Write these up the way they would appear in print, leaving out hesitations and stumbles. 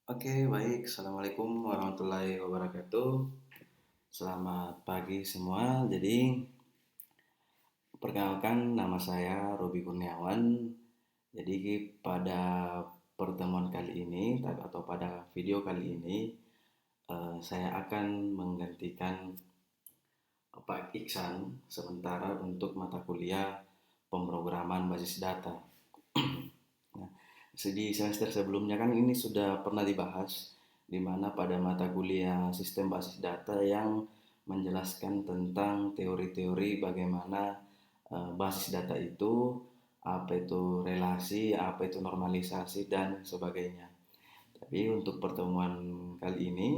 Oke, baik. Assalamualaikum warahmatullahi wabarakatuh. Selamat pagi semua. Jadi, perkenalkan nama saya Robi Kurniawan. Jadi, pada pertemuan kali ini atau pada video kali ini, saya akan menggantikan Pak Iksan sementara untuk mata kuliah pemrograman basis data. Nah, di semester sebelumnya kan ini sudah pernah dibahas, di mana pada mata kuliah sistem basis data yang menjelaskan tentang teori-teori bagaimana basis data itu, apa itu relasi, apa itu normalisasi, dan sebagainya. Tapi untuk pertemuan kali ini,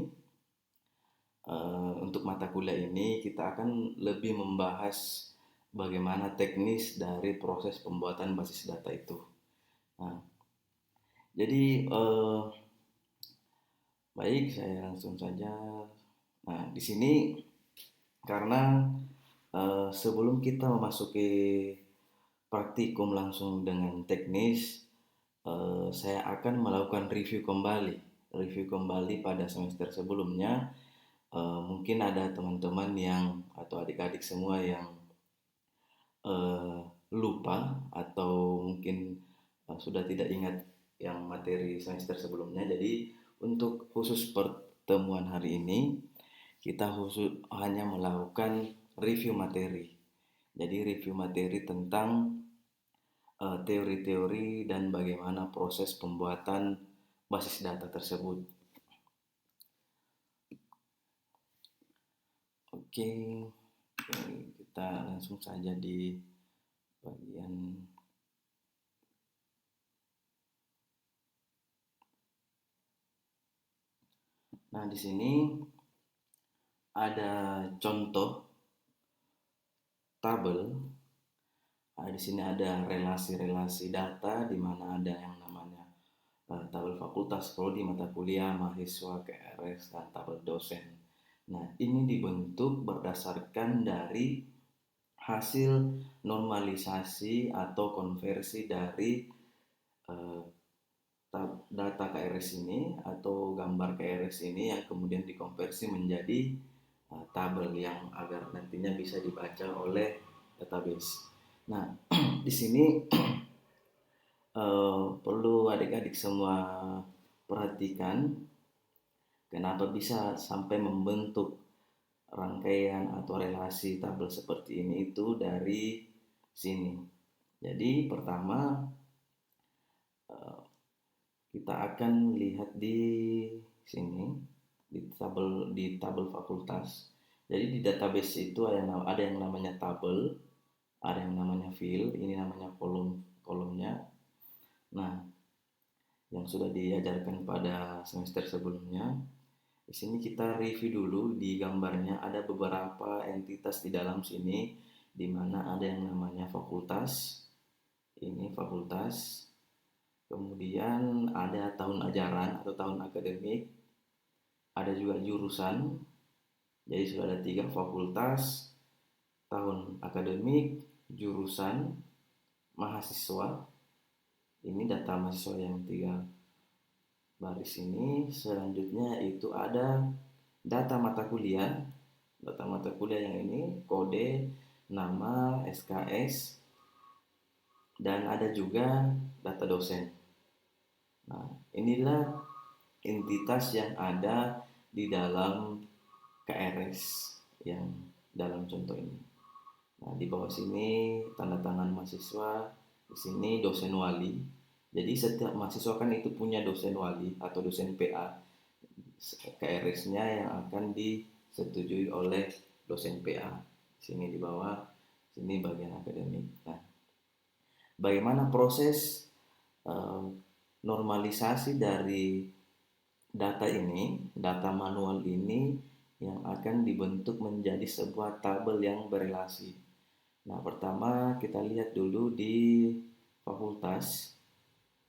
untuk mata kuliah ini kita akan lebih membahas bagaimana teknis dari proses pembuatan basis data itu. Nah, jadi baik, saya langsung saja. Nah, di sini karena sebelum kita memasuki praktikum langsung dengan teknis, saya akan melakukan review kembali pada semester sebelumnya. Mungkin ada teman-teman yang atau adik-adik semua yang eh, lupa atau mungkin sudah tidak ingat yang materi semester sebelumnya. Jadi untuk khusus pertemuan hari ini kita khusus hanya melakukan review materi. Jadi review materi tentang teori-teori dan bagaimana proses pembuatan basis data tersebut. Oke, kita langsung saja di bagian. Nah, di sini ada contoh tabel. Nah, di sini ada relasi-relasi data di mana ada yang namanya tabel fakultas, prodi, mata kuliah, mahasiswa, KRS, dan tabel dosen. Nah, ini dibentuk berdasarkan dari hasil normalisasi atau konversi dari eh, data KRS ini atau gambar KRS ini yang kemudian dikonversi menjadi tabel yang agar nantinya bisa dibaca oleh database. Nah, di sini perlu adik-adik semua perhatikan kenapa bisa sampai membentuk rangkaian atau relasi tabel seperti ini itu dari sini. Jadi pertama kita akan lihat di sini di tabel fakultas. Jadi di database itu ada yang namanya tabel, ada yang namanya field, ini namanya kolomnya. Nah, yang sudah diajarkan pada semester sebelumnya. Di sini kita review dulu di gambarnya ada beberapa entitas di dalam sini di mana ada yang namanya fakultas. Ini fakultas. Kemudian ada tahun ajaran atau tahun akademik. Ada juga jurusan. Jadi sudah ada 3 fakultas, tahun akademik, jurusan, mahasiswa. Ini data mahasiswa yang 3 baris ini. Selanjutnya itu ada data mata kuliah. Data mata kuliah yang ini kode, nama, SKS, dan ada juga data dosen. Nah, inilah entitas yang ada di dalam KRS yang dalam contoh ini. Nah, di bawah sini tanda tangan mahasiswa, di sini dosen wali. Jadi setiap mahasiswa kan itu punya dosen wali atau dosen PA, KRS-nya yang akan disetujui oleh dosen PA. Sini di bawah, sini bagian akademik. Nah, bagaimana proses eh, normalisasi dari data ini, data manual ini yang akan dibentuk menjadi sebuah tabel yang berelasi. Nah, pertama kita lihat dulu di fakultas.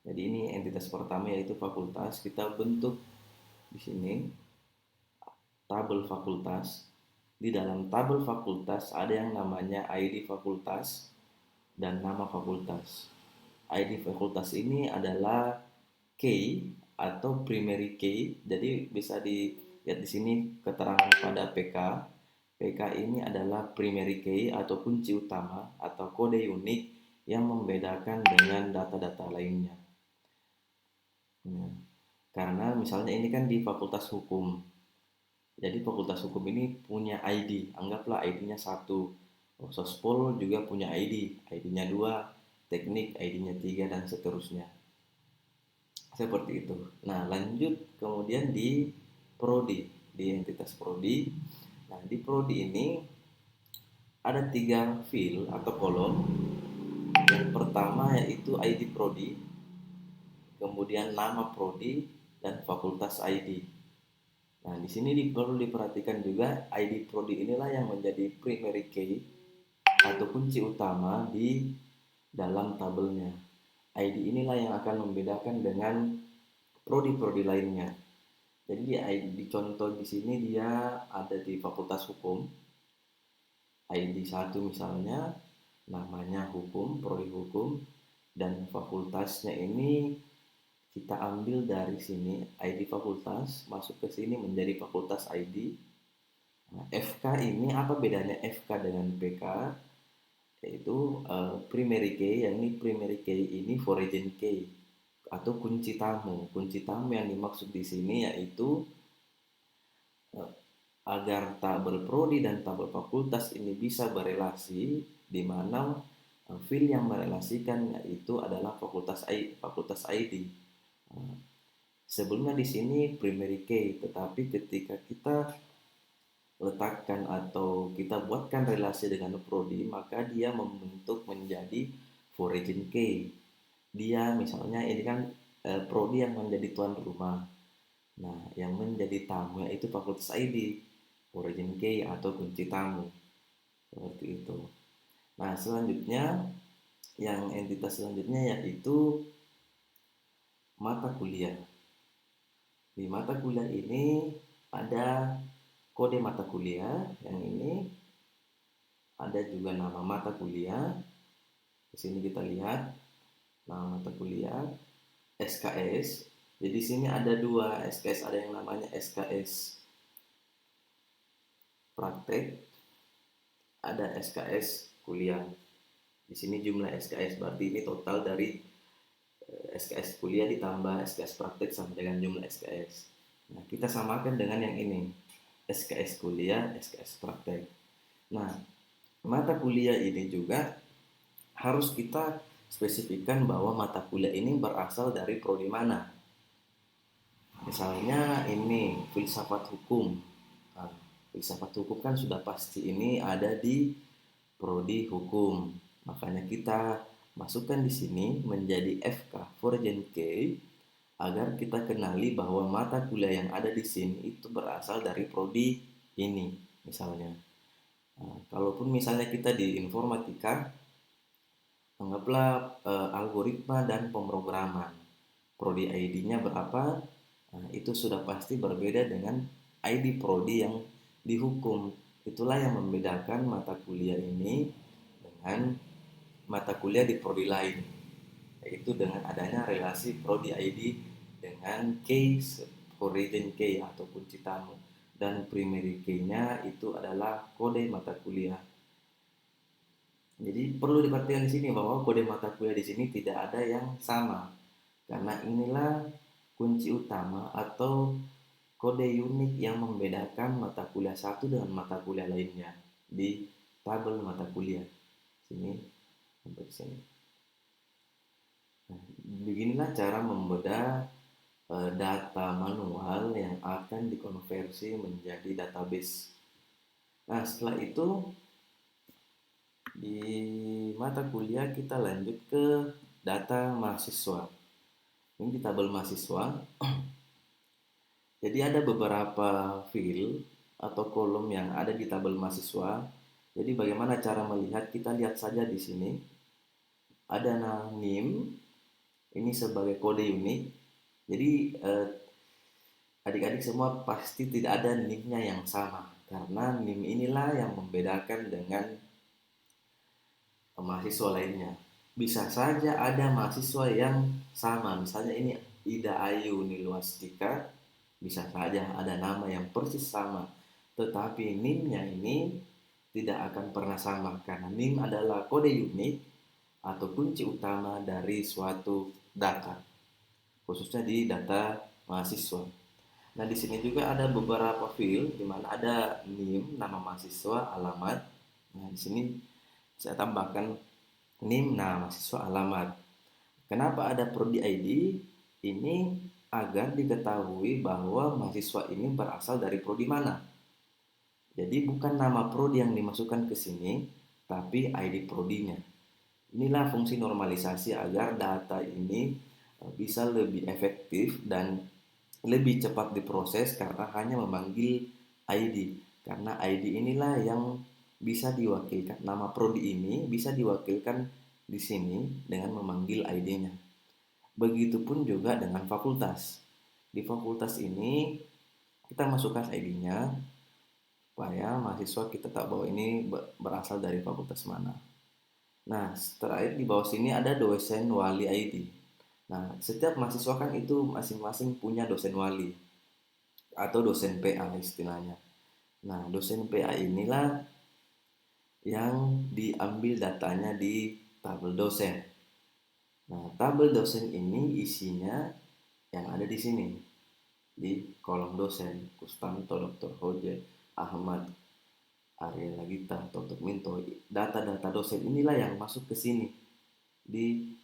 Jadi ini entitas pertama yaitu fakultas. Kita bentuk di sini tabel fakultas. Di dalam tabel fakultas ada yang namanya ID fakultas dan nama fakultas. ID fakultas ini adalah key atau primary key. Jadi bisa dilihat di sini keterangan pada PK. PK ini adalah primary key atau kunci utama atau kode unik yang membedakan dengan data-data lainnya. Karena misalnya ini kan di Fakultas Hukum. Jadi Fakultas Hukum ini punya ID, anggaplah ID-nya 1. Sospol juga punya ID, ID-nya 2, teknik ID-nya 3, dan seterusnya. Seperti itu. Nah, lanjut kemudian di prodi, di entitas prodi. Nah, di prodi ini ada 3 field atau kolom. Yang pertama yaitu ID prodi, kemudian nama prodi, dan fakultas ID. Nah, di sini perlu diperhatikan juga ID prodi inilah yang menjadi primary key atau kunci utama di dalam tabelnya. ID inilah yang akan membedakan dengan prodi-prodi lainnya. Jadi di contoh di sini dia ada di Fakultas Hukum. ID 1 misalnya namanya hukum, prodi hukum, dan fakultasnya ini kita ambil dari sini ID fakultas, masuk ke sini menjadi fakultas ID. Nah, FK ini apa bedanya FK dengan PK? Yaitu primary key, yang ini primary key ini foreign key atau kunci tamu. Kunci tamu yang dimaksud di sini yaitu agar tabel prodi dan tabel fakultas ini bisa berelasi, di mana field yang merelasikan yaitu adalah fakultas ID. Sebelumnya di sini primary key, tetapi ketika kita letakkan atau kita buatkan relasi dengan prodi, maka dia membentuk menjadi foreign key. Dia misalnya ini kan prodi yang menjadi tuan rumah. Nah, yang menjadi tamu yaitu fakultas ID, foreign key atau kunci tamu. Seperti itu. Nah, selanjutnya yang entitas selanjutnya yaitu mata kuliah. Di mata kuliah ini ada kode mata kuliah, yang ini ada juga nama mata kuliah. Di sini kita lihat nama mata kuliah, SKS. Jadi di sini ada 2 SKS, ada yang namanya SKS praktek, ada SKS kuliah. Di sini jumlah SKS, berarti ini total dari SKS kuliah ditambah SKS praktek sama dengan jumlah SKS. Nah, kita samakan dengan yang ini, SKS kuliah, SKS praktek. Nah, mata kuliah ini juga harus kita spesifikkan bahwa mata kuliah ini berasal dari prodi mana. Misalnya ini filsafat hukum. Nah, filsafat hukum kan sudah pasti ini ada di prodi hukum. Makanya kita masukkan di sini menjadi FK foreign key agar kita kenali bahwa mata kuliah yang ada di sini itu berasal dari prodi ini misalnya. Nah, kalaupun misalnya kita di informatika, anggaplah algoritma dan pemrograman, prodi ID-nya berapa? Nah, itu sudah pasti berbeda dengan ID prodi yang di hukum. Itulah yang membedakan mata kuliah ini dengan mata kuliah di prodi lain, yaitu dengan adanya relasi prodi ID dengan case foreign key atau kunci tamu, dan primary key-nya itu adalah kode mata kuliah. Jadi perlu diperhatikan di sini bahwa kode mata kuliah di sini tidak ada yang sama, karena inilah kunci utama atau kode unik yang membedakan mata kuliah satu dengan mata kuliah lainnya di tabel mata kuliah. Sini sampai sini. Nah, beginilah cara membedah data manual yang akan dikonversi menjadi database. Nah, setelah itu di mata kuliah kita lanjut ke data mahasiswa. Ini di tabel mahasiswa. Jadi ada beberapa field atau kolom yang ada di tabel mahasiswa. Jadi bagaimana cara melihat? Kita lihat saja di sini. Ada NIM, ini sebagai kode unik. Jadi adik-adik semua pasti tidak ada NIM-nya yang sama, karena NIM inilah yang membedakan dengan mahasiswa lainnya. Bisa saja ada mahasiswa yang sama, misalnya ini Ida Ayu Niluastika, bisa saja ada nama yang persis sama, tetapi NIM-nya ini tidak akan pernah sama karena NIM adalah kode unik atau kunci utama dari suatu data, khususnya di data mahasiswa. Nah, di sini juga ada beberapa field di mana ada NIM, nama mahasiswa, alamat. Nah, di sini saya tambahkan NIM, nama mahasiswa, alamat. Kenapa ada prodi ID? Ini agar diketahui bahwa mahasiswa ini berasal dari prodi mana. Jadi bukan nama prodi yang dimasukkan ke sini, tapi ID prodinya. Inilah fungsi normalisasi agar data ini bisa lebih efektif dan lebih cepat diproses karena hanya memanggil ID. Karena ID inilah yang bisa diwakilkan. Nama prodi ini bisa diwakilkan di sini dengan memanggil ID-nya. Begitupun juga dengan fakultas. Di fakultas ini kita masukkan ID-nya supaya mahasiswa kita tahu bahwa ini berasal dari fakultas mana. Nah, terakhir di bawah sini ada dosen wali ID. Nah, setiap mahasiswa kan itu masing-masing punya dosen wali atau dosen PA istilahnya. Nah, dosen PA inilah yang diambil datanya di tabel dosen. Nah, tabel dosen ini isinya yang ada di sini. Di kolom dosen, Kustanto, Dr. Hoje, Ahmad, Arya Lagita, Dr. Minto. Data-data dosen inilah yang masuk ke sini di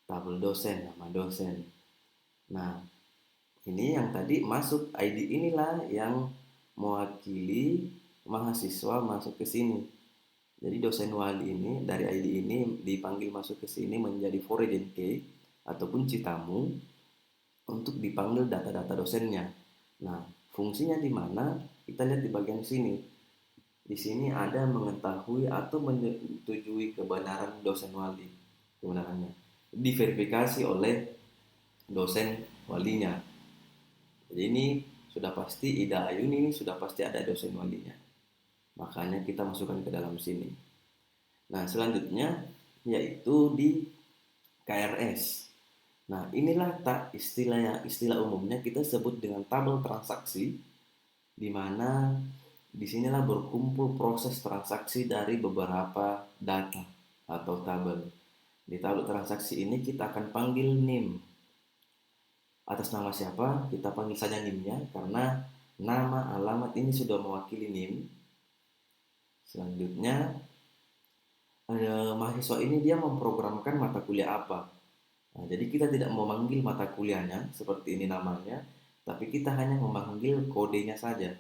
tabel dosen, nama dosen. Nah, ini yang tadi masuk ID inilah yang mewakili mahasiswa masuk ke sini. Jadi dosen wali ini dari ID ini dipanggil masuk ke sini menjadi foreign key ataupun citamu untuk dipanggil data-data dosennya. Nah, fungsinya di mana? Kita lihat di bagian sini. Di sini ada mengetahui atau menyetujui kebenaran dosen wali, kebenarannya. Diverifikasi oleh dosen walinya. Jadi ini sudah pasti Ida Ayun ini sudah pasti ada dosen walinya. Makanya kita masukkan ke dalam sini. Nah, selanjutnya yaitu di KRS. Nah, inilah istilah umumnya kita sebut dengan tabel transaksi, di mana disinilah berkumpul proses transaksi dari beberapa data atau tabel. Di tabel transaksi ini kita akan panggil NIM. Atas nama siapa? Kita panggil saja NIM-nya karena nama alamat ini sudah mewakili NIM. Selanjutnya, mahasiswa ini dia memprogramkan mata kuliah apa. Nah, jadi kita tidak memanggil mata kuliahnya seperti ini namanya, tapi kita hanya memanggil kodenya saja.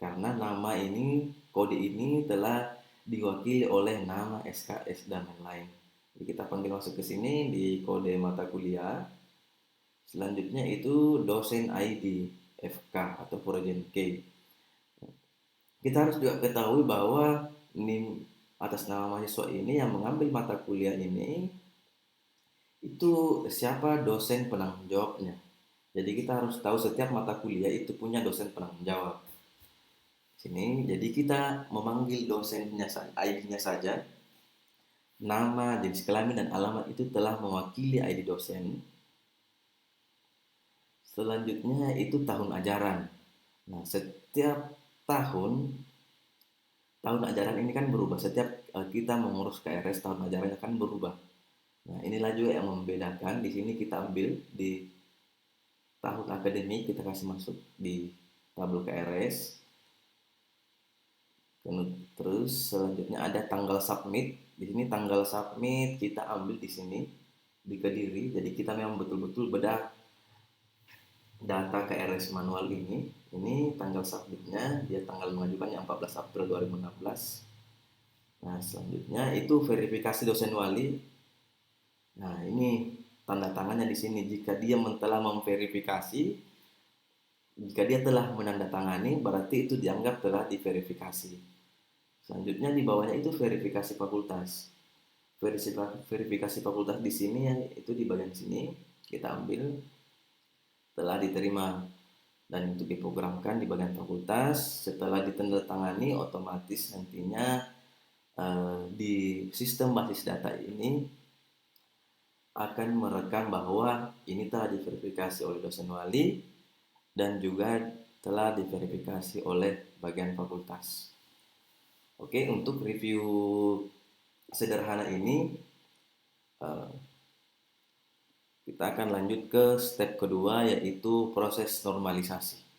Karena nama ini, kode ini telah diwakili oleh nama SKS dan lain-lain. Jadi kita panggil masuk ke sini di kode mata kuliah. Selanjutnya itu dosen ID FK atau Foreign Key. Kita harus juga ketahui bahwa NIM atas nama mahasiswa ini yang mengambil mata kuliah ini itu siapa dosen penanggung jawabnya. Jadi kita harus tahu setiap mata kuliah itu punya dosen penanggung jawab. Sini, jadi kita memanggil dosennya, ID-nya saja. Nama, jenis kelamin, dan alamat itu telah mewakili ID dosen. Selanjutnya itu tahun ajaran. Nah, setiap tahun ajaran ini kan berubah. Setiap kita mengurus KRS, tahun ajarannya kan berubah. Nah, inilah juga yang membedakan. Di sini kita ambil di tahun akademik, kita kasih masuk di tabel KRS. Terus selanjutnya ada tanggal submit. Di sini tanggal submit kita ambil di sini di Kediri. Jadi kita memang betul-betul bedah data KRS manual ini. Ini tanggal submitnya, dia tanggal mengajukannya 14 April 2016. Nah, selanjutnya itu verifikasi dosen wali. Nah, ini tanda tangannya di sini. Jika dia telah memverifikasi, jika dia telah menandatangani, berarti itu dianggap telah diverifikasi. Selanjutnya di bawahnya itu verifikasi fakultas. Verifikasi fakultas di sini yang itu di bagian sini kita ambil telah diterima dan untuk diprogramkan di bagian fakultas. Setelah ditandatangani, otomatis nantinya di sistem basis data ini akan merekam bahwa ini telah diverifikasi oleh dosen wali dan juga telah diverifikasi oleh bagian fakultas. Oke, untuk review sederhana ini kita akan lanjut ke step kedua, yaitu proses normalisasi.